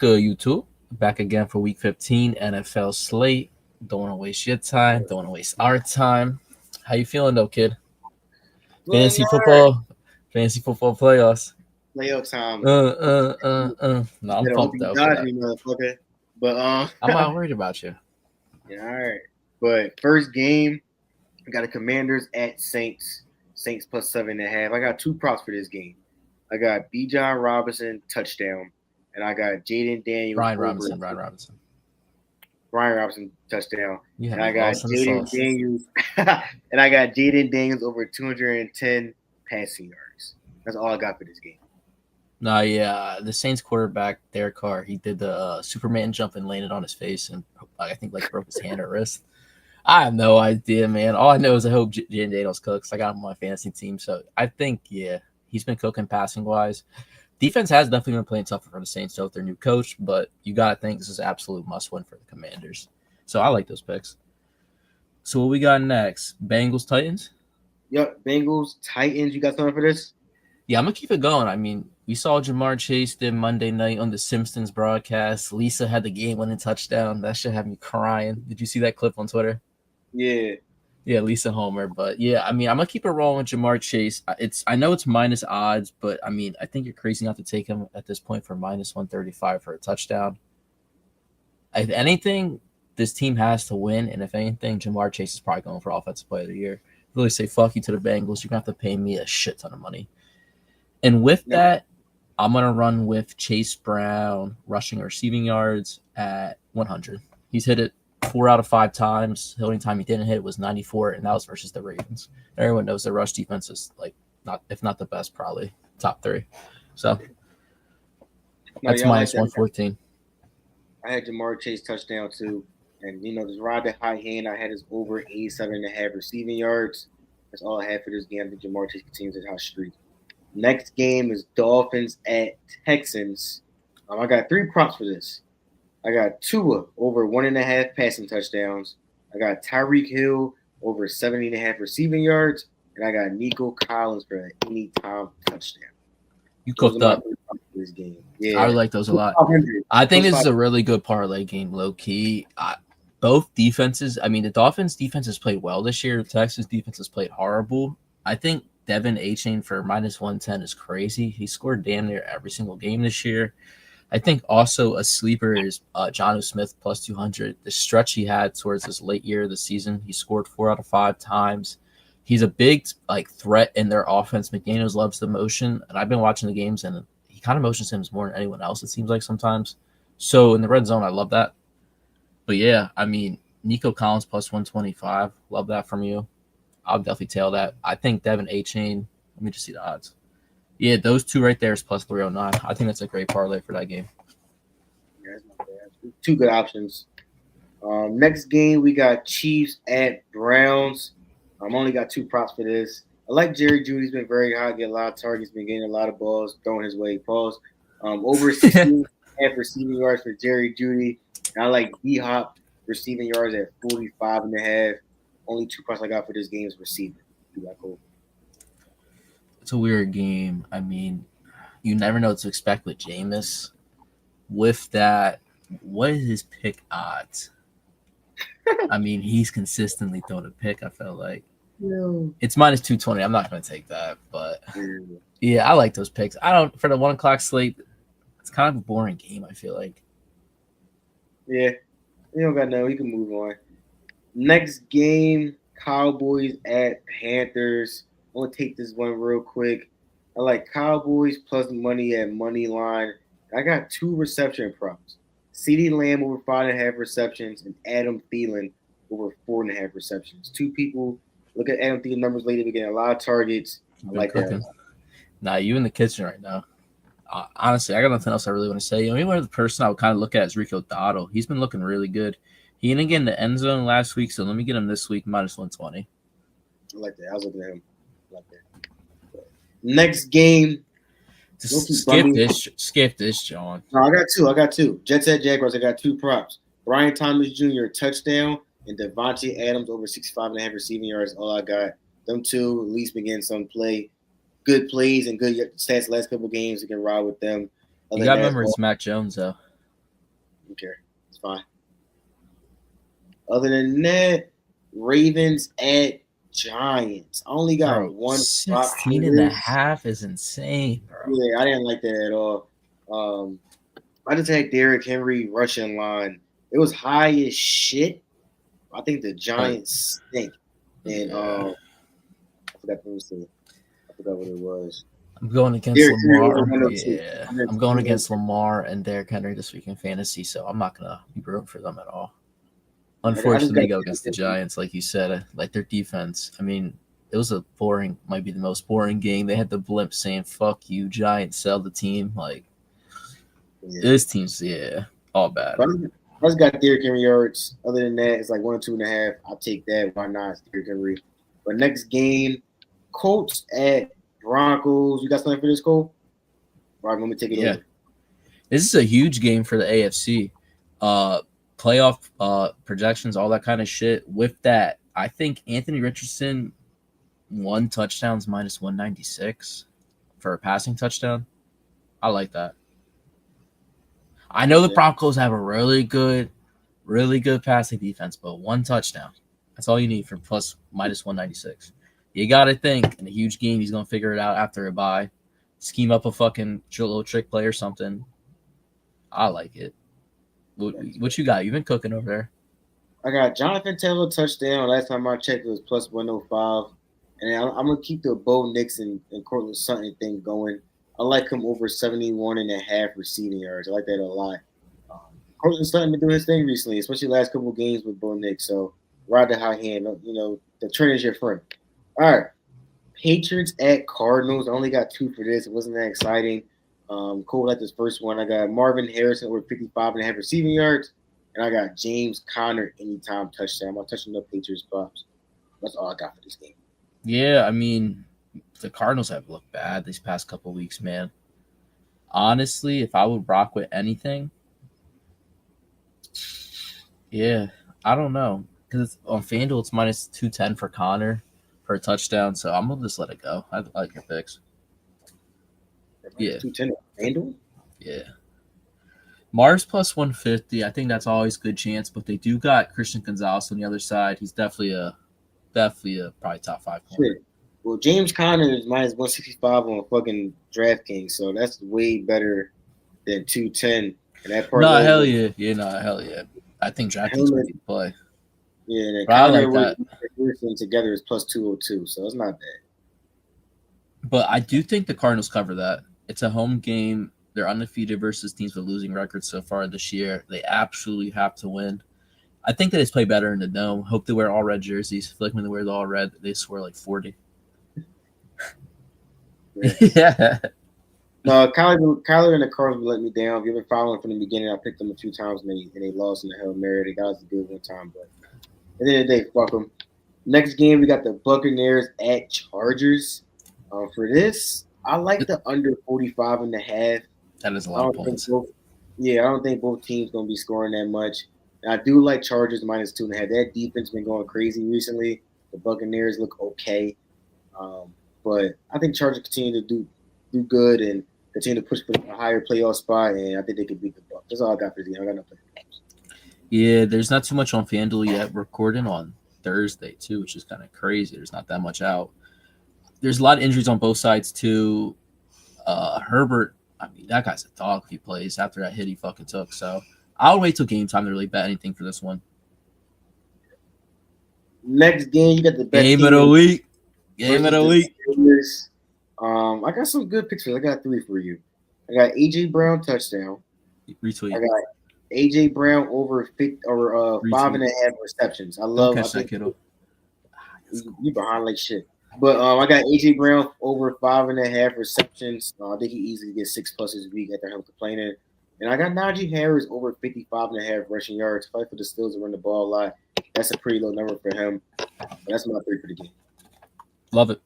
good, YouTube? Back again for Week 15 NFL slate. Don't want to waste your time. Don't want to waste our time. How you feeling, though, kid? Good Fantasy night. football, fantasy football playoffs. Playoff time. No, I'm Better hope pumped you though for dodge that. me, motherfucker. But I'm not worried about you. yeah, all right. But first game, I got the Commanders at Saints. Saints plus 7.5. I got two props for this game. I got B. John Robinson touchdown, and I got Jaden Daniels Ryan over Robinson, Ryan Robinson. Brian Robinson touchdown, You had and I me got lost in the Jaden sauce. Daniels, and I got Jaden Daniels over 210 passing yards. That's all I got for this game. No, yeah, the Saints quarterback, Derek Carr, he did the Superman jump and landed on his face, and I think broke his hand or wrist. I have no idea, man. All I know is I hope Jaden Daniels cooks. I got him on my fantasy team, so I think he's been cooking passing wise. Defense has definitely been playing tougher for the Saints with their new coach, but you got to think this is an absolute must win for the Commanders. So I like those picks. So what we got next? Bengals Titans. Yep, Bengals, Titans. You got something for this? Yeah, I'm gonna keep it going. I mean, we saw Jamar Chase did Monday night on the Simpsons broadcast. Lisa had the game-winning touchdown. That should have me crying. Did you see that clip on Twitter? Yeah. Yeah, Lisa Homer. But yeah, I mean, I'm gonna keep it rolling with Jamar Chase. I know it's minus odds, but I mean, I think you're crazy not to take him at this point for minus 135 for a touchdown. If anything, this team has to win, and if anything, Jamar Chase is probably going for Offensive Player of the Year. Really say fuck you to the Bengals. You're gonna have to pay me a shit ton of money. And with No. that, I'm gonna run with Chase Brown rushing or receiving yards at 100. He's hit it 4 out of 5 times. The only time he didn't hit it was 94, and that was versus the Ravens. Everyone knows the rush defense is not, if not the best, probably top 3. So that's Yeah, I like minus that. 114. I had Jamar Chase touchdown too. And just ride the high hand. I had his over 87.5 receiving yards. That's all I had for this game. I think Jamar Chase continues his hot streak. Next game is Dolphins at Texans. I got 3 props for this. I got Tua over 1.5 passing touchdowns. I got Tyreek Hill over 70.5 receiving yards. And I got Nico Collins for an anytime touchdown. You Those cooked are my up. 3 props for this game. I Yeah. really like those a lot. I think this is a really good parlay game, low key. Both defenses, I mean, the Dolphins defense has played well this year. The Texans defense has played horrible. I think Devin Achane for minus 110 is crazy. He scored damn near every single game this year. I think also a sleeper is Jonnu Smith plus 200. The stretch he had towards this late year of the season, he scored 4 out of 5 times. He's a big threat in their offense. McDaniels loves the motion, and I've been watching the games, and he kind of motions him more than anyone else, it seems like sometimes. So in the red zone, I love that. But yeah, I mean, Nico Collins plus 125. Love that from you. I'll definitely tail that. I think Devin Achane. Let me just see the odds. Yeah, those 2 right there is plus 309. I think that's a great parlay for that game. Yeah, that's not bad. 2 good options. Next game, we got Chiefs at Browns. Only got 2 props for this. I like Jerry Jeudy. He's been very hot, get a lot of targets, been getting a lot of balls thrown his way. Pause. Over 16 receiving yards for Jerry Jeudy. And I like D-Hop receiving yards at 45.5. Only 2 props I got for this game is receiving. Cool. It's a weird game. I mean, you never know what to expect with Jameis. With that, what is his pick odds? I mean, he's consistently thrown a pick, I feel like. No. It's minus 220. I'm not going to take that. But, yeah, I like those picks. For the 1 o'clock slate, it's kind of a boring game, I feel like. Yeah. We don't got no. We can move on. Next game, Cowboys at Panthers. I'm going to take this one real quick. I like Cowboys plus money at money line. I got 2 reception props. CeeDee Lamb over 5.5 receptions and Adam Thielen over 4.5 receptions. 2 people. Look at Adam Thielen numbers lately. We're getting a lot of targets. I like that. Nah, you in the kitchen right now. Honestly, I got nothing else I really want to say. The only other person I would kind of look at is Rico Dotto. He's been looking really good. He didn't get in the end zone last week, so let me get him this week, minus 120. I like that. I was looking at him. I like that. Next game. Skip this, John. No, I got two. Jets at Jaguars. I got 2 props. Brian Thomas Jr. touchdown and Devontae Adams over 65.5 receiving yards. All I got. Them 2 at least been getting some good plays and good stats last couple games. You can ride with them. You got to remember it's Mac Jones, though. Okay, it's fine. Other than that, Ravens at Giants. I only got Bro, one prop for 16 and a this. half is insane, bro. Yeah, I didn't like that at all. I just had Derrick Henry rushing line. It was high as shit. I think the Giants stink. And Yeah. I forgot what it was. I forgot what it was. I'm going against Derrick Henry over Lamar. 102. Yeah. I'm I'm going against Lamar and Derrick Henry this week in fantasy, so I'm not going to be rooting for them at all. I just Unfortunately, got they go against the Giants, like you said. Like their defense. I mean, it was might be the most boring game. They had the blimp saying, fuck you, Giants, sell the team. Like, this team's, all bad. I just got Derrick Henry yards. Other than that, it's like 1 or 2.5. I'll take that. Why not? It's Derrick Henry. But next game, Colts at Broncos. You got something for this, Cole? All right, let me take it over. This is a huge game for the AFC. Playoff projections, all that kind of shit. With that, I think Anthony Richardson, 1 touchdowns minus 196 for a passing touchdown. I like that. I know the Broncos have a really good passing defense, but 1 touchdown. That's all you need for minus 196. You got to think in a huge game, he's going to figure it out after a bye. Scheme up a fucking little trick play or something. I like it. What you got? You've been cooking over there. I got Jonathan Taylor touchdown. Last time I checked, it was plus 105. And I'm going to keep the Bo Nix and Cortland Sutton thing going. I like him over 71.5 receiving yards. I like that a lot. Cortland Sutton been doing his thing recently, especially last couple of games with Bo Nix. So ride the high hand. You know, the trend is your friend. All right. Patriots at Cardinals. I only got 2 for this. It wasn't that exciting. Cool like this first one. I got Marvin Harrison over 55.5 receiving yards. And I got James Conner anytime touchdown. I'm touching the Patriots props. That's all I got for this game. Yeah, I mean, the Cardinals have looked bad these past couple weeks, man. Honestly, if I would rock with anything, I don't know. Because on FanDuel, it's minus 210 for Connor for a touchdown, so I'm going to just let it go. I like your picks. Yeah. 210 FanDuel? Yeah. Mars plus 150. I think that's always a good chance, but they do got Christian Gonzalez on the other side. He's definitely a probably top 5 corner. Well, James Conner is minus 165 on fucking DraftKings, so that's way better than 210. And that part. No, hell yeah. Hell yeah. I think DraftKings would play. Yeah, and Conner like that. Together is plus 202, so it's not bad. But I do think the Cardinals cover that. It's a home game. They're undefeated versus teams with losing records so far this year. They absolutely have to win. I think they just play better in the dome. Hope they wear all red jerseys. I feel like when they wear the all red, they score like 40. Yeah. No, Kyler and the Cardinals let me down. If you've been following from the beginning, I picked them a few times and they lost in the Hailmary. They got us a good one time, but at the end of the day, fuck them. Next game, we got the Buccaneers at Chargers. For this, I like the under 45.5. That is a lot of points. I don't think both teams going to be scoring that much. And I do like Chargers minus 2.5. That defense been going crazy recently. The Buccaneers look okay. But I think Chargers continue to do good and continue to push for a higher playoff spot, and I think they can beat the Bucs. That's all I got for this game. I got nothing. Yeah, there's not too much on FanDuel yet. We're recording on Thursday, too, which is kind of crazy. There's not that much out. There's a lot of injuries on both sides, too. Herbert, I mean, that guy's a dog if he plays after that hit he fucking took. So I'll wait till game time to really bet anything for this one. Next game, you got the best game of the week. Game of the week. I got some good pictures. I got 3 for you. I got AJ Brown touchdown. Retweet. I got AJ Brown over 5.5 receptions. I love that kiddo. You behind like shit. But I got AJ Brown over 5.5 receptions. I think he easily gets 6+ this week after him complaining. And I got Najee Harris over 55.5 rushing yards. Fight for the Steelers to run the ball a lot. That's a pretty low number for him. But that's my 3 for the game. Love it.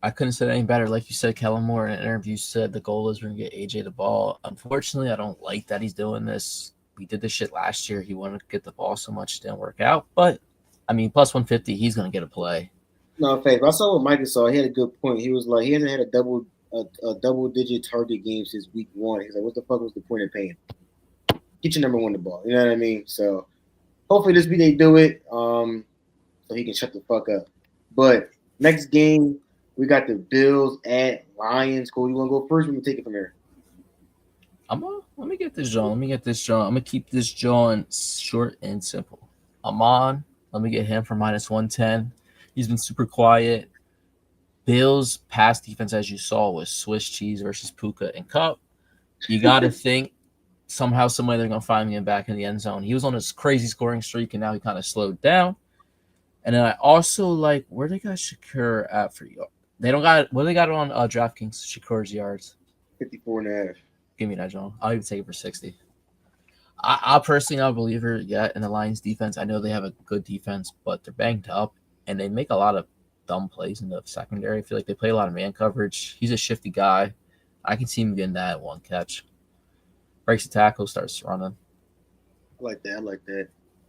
I couldn't say it any better. Like you said, Kellen Moore in an interview said the goal is we're going to get AJ the ball. Unfortunately, I don't like that he's doing this. We did this shit last year. He wanted to get the ball so much it didn't work out. But, I mean, plus 150, he's going to get a play. No, in fact, I saw what Michael saw. He had a good point. He was like, he hasn't had a double-digit target game since week 1. He's like, what the fuck was the point of paying? get your number one the ball. You know what I mean? So hopefully this week they do it. So he can shut the fuck up. But next game, we got the Bills at Lions. Cole, you want to go first? We can take it from here. Let me get this John. I'm gonna keep this John short and simple. Let me get him for -110. He's been super quiet. Bills pass defense, as you saw, was Swiss cheese versus Puka and Cup. You got to think somehow, someway they're gonna find him back in the end zone. He was on this crazy scoring streak, and now he kind of slowed down. And then I also like where they got Shakur at for you. They don't got what they got on DraftKings. Shakur's yards 54.5. Give me that, John. I'll even take it for 60. I personally not a believer yet in the Lions defense. I know they have a good defense, but they're banged up and they make a lot of dumb plays in the secondary. I feel like they play a lot of man coverage. He's a shifty guy. I can see him getting that one catch. Breaks the tackle, starts running. I like that.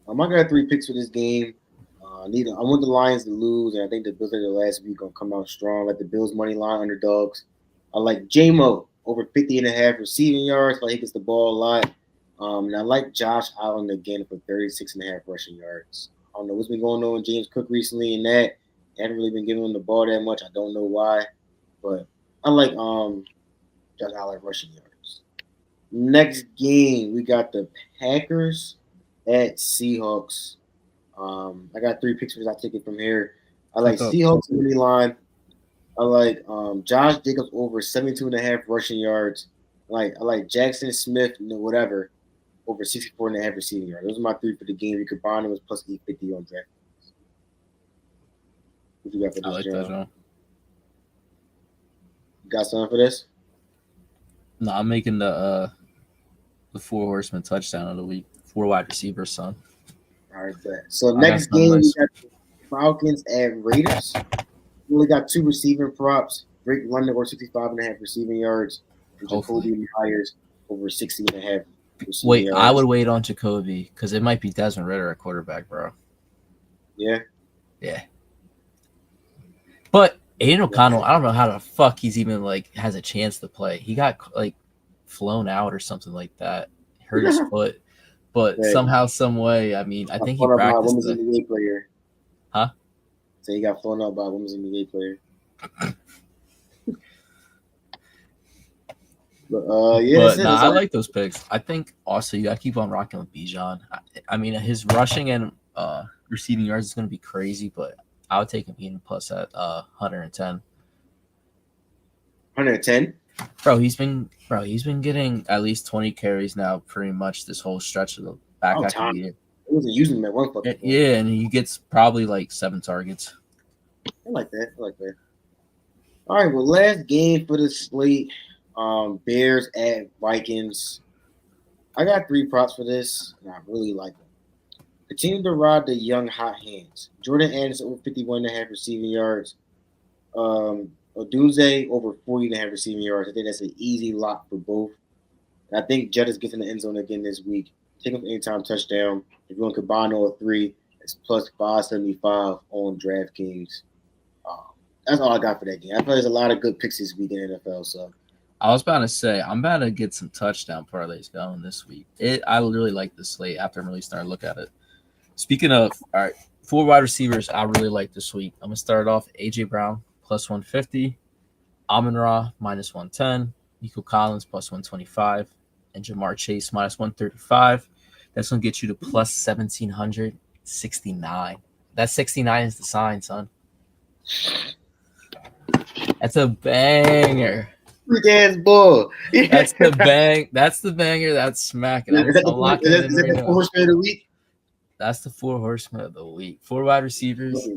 I got 3 picks for this game. I want the Lions to lose, and I think the Bills the last week gonna come out strong. Like the Bills money line underdogs. I like J-Mo over 50.5 receiving yards. Like he gets the ball a lot. And I like Josh Allen again for 36.5 rushing yards. I don't know what's been going on with James Cook recently in that. They haven't really been giving him the ball that much. I don't know why. But I like Josh Allen rushing yards. Next game, we got the Packers at Seahawks. I got 3 picks for this. I take it from here. I like Seahawks money line. I like Josh Jacobs over 72.5 rushing yards. I like Jackson Smith, whatever, over 64.5 receiving yards. Those are my 3 for the game. You combine them with plus 850 on draft. What you got for this, I like that, John. You got something for this? No, I'm making the 4 horsemen touchdown of the week. 4 wide receivers, son. All right, bet. So next game, we got the Falcons at Raiders. We only got 2 receiving props. Drake London over 65.5 receiving yards. And Jacoby Myers over 60.5 receiving yards. I would wait on Jacoby because it might be Desmond Ridder at quarterback, bro. Yeah. But Aiden O'Connell, I don't know how the fuck he's even has a chance to play. He got flown out or something like that. Hurt his foot. But somehow, some way, I mean, I think he practiced. Women's NBA player. Huh? So he got flown out by a women's NBA player. I like those picks. I think also you got to keep on rocking with Bijan. I mean, his rushing and receiving yards is going to be crazy, but I would take him even plus at 110. 110? Bro, he's been getting at least 20 carries now, pretty much this whole stretch of the back half of the year. He wasn't using them at one point. Yeah, and he gets probably 7 targets. I like that. All right, well, last game for the slate, Bears at Vikings. I got 3 props for this, and I really like them. Continue to ride the young hot hands. Jordan Anderson over 51.5 receiving yards. Odunze over 40.5 receiving yards. I think that's an easy lock for both. And I think Jettis gets in the end zone again this week. Take him for anytime touchdown. If you want to combine all 3, it's plus 575 on DraftKings. That's all I got for that game. I feel there's a lot of good picks this week in the NFL. So I was about to say I'm about to get some touchdown parlays going this week. I really like the slate after I'm really starting to look at it. Speaking of, all right, 4 wide receivers I really like this week. I'm gonna start off AJ Brown plus 150, Amon-Ra minus 110, Nico Collins plus 125, and Jamar Chase minus 135. That's gonna get you to plus 1,769. That 69 is the sign, son. That's a banger. Freak ass bull. That's the bang. That's the banger. That's smacking. Is that the 4 horsemen of the week? That's the 4 horsemen of the week. 4 wide receivers.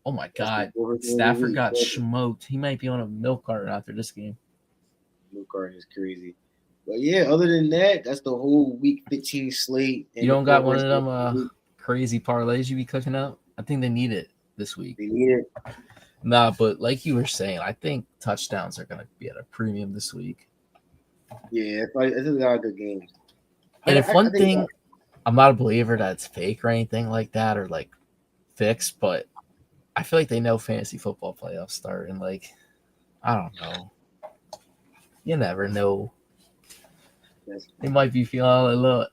Oh my God. Stafford got smoked. He might be on a milk carton after this game. Milk carton is crazy. But yeah, other than that, that's the whole week 15 slate. You don't got one of them crazy parlays you be cooking up? I think they need it this week. They need it. Nah, but like you were saying, I think touchdowns are going to be at a premium this week. Yeah, it's a lot of good games. And if one thing, I'm not a believer that it's fake or anything like that or fixed, but I feel like they know fantasy football playoffs start and I don't know. You never know. They might be feeling a little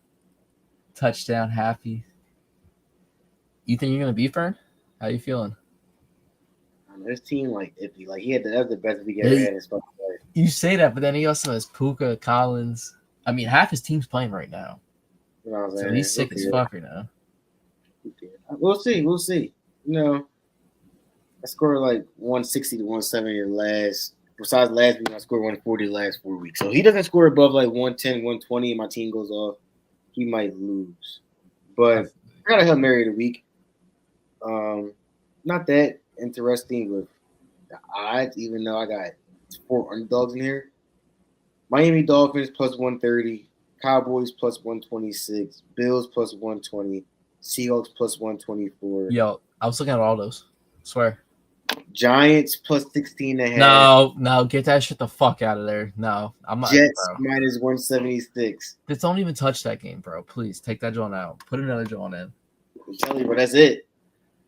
touchdown happy. You think you're gonna beat Fern? How you feeling? This team like iffy. Like that's the best we ever had in Spurs. You say that, but then he also has Puka, Collins. I mean, half his team's playing right now. You know what I'm saying? So he's sick as fuck right now. We'll see. You know, I scored like 160 to 170 last. Besides last week, I scored 140 the last 4 weeks. So he doesn't score above like 110, 120, and my team goes off. He might lose. But I got a Hailmary of the week. Not that interesting with the odds, even though I got 4 underdogs in here. Miami Dolphins plus 130, Cowboys plus 126, Bills plus 120, Seahawks plus 124. Yo, I was looking at all those. Swear. Giants plus 16.5. No, get that shit the fuck out of there. No, I'm not. Jets bro. minus 176. Just don't even touch that game, bro. Please take that joint out. Put another joint in. I'm telling you, bro, that's it.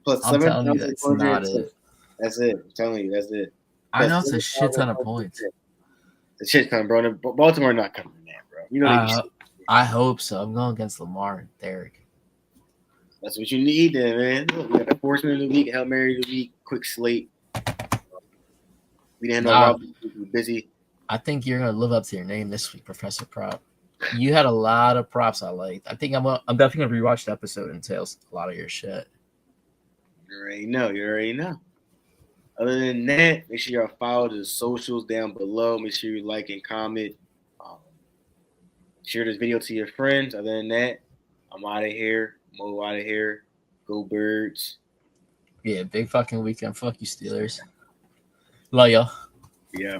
Plus I'm telling you, that's not it. That's it. I'm telling you, that's it. I know it's a shit ton of points. The shit's coming, bro. Baltimore not coming in there, bro. You know I hope so. I'm going against Lamar and Derek. That's what you need, then, man. Look, we got the Horseman of the week, Hailmary of the week, quick slate. We didn't know Rob was busy. I think you're gonna live up to your name this week, Professor Prop. You had a lot of props I liked. I think I'm definitely gonna rewatch the episode. It entails a lot of your shit. You already know. Other than that, make sure y'all follow the socials down below. Make sure you like and comment. Share this video to your friends. Other than that, I'm out of here. Mo out of here. Go Birds. Yeah, big fucking weekend. Fuck you, Steelers. Love y'all. Yeah.